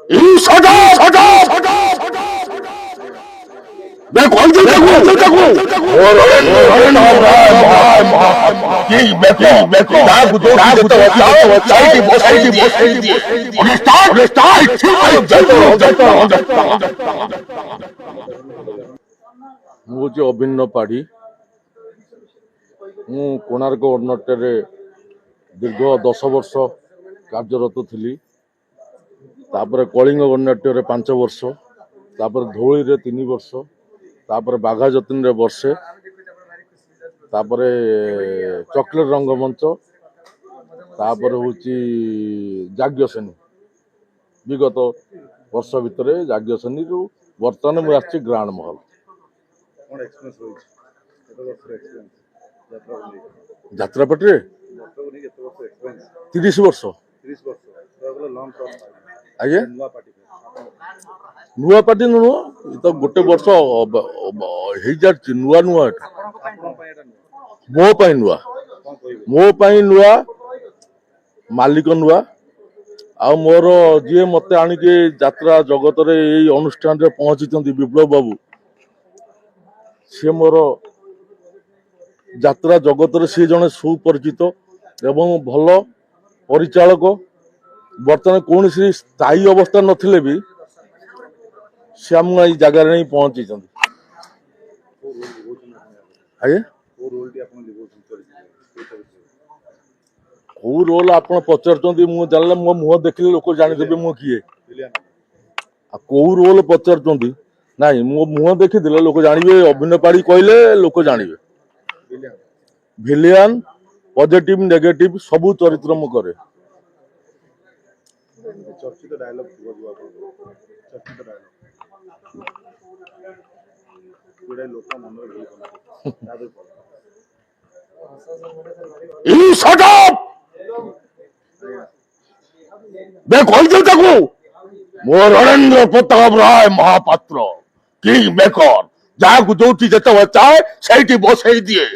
अभिन्न पाढ़ी मु कोणार्क गवर्नमेंट दीर्घ 10 वर्ष कार्यरत थी तापर कलिंग गवर्नमेंट 5 वर्ष तापर धौली रे 3 वर्ष तापर बाघा जतीन रे वर्षे तापर चॉकलेट रंगमंच तापर होची जाग्यसेनी विगत वर्ष भितर जाग्यसेनी रु वर्तमान मुझे आसी ग्रांड महल जात्रापाटी 30 वर्ष आज्ञा नुआ पार्टी नुह तो गोटे वर्ष नुआ नुआ मो नुआ मालिक नुआ आ मोर जी मत आणिके यात्रा जगत रे अनुष्ठान रे पहुंची विप्लव बाबू सी मोर यात्रा जगत रे सी जने सुपरिचित एवं भल परिचालक बर्तमान कौन स्थायी अवस्था नथिले भी से आम जगार नहीं पहुंची आगे कौ रोल आप पचार मुझे मो मुह देखिले लोक जानीदेवे मु किए कौ रोल पचार ना मो मुह देखी लोक जानवे अभिनय पाड़ी कहले लोक जानवे भिलियन पॉजिटिव नेगेटिव सबू चरित्र मु करे रणेन्द्र प्रताप राय महापात्र किंग मेकर जहाँ जो चाहे से बसई दिए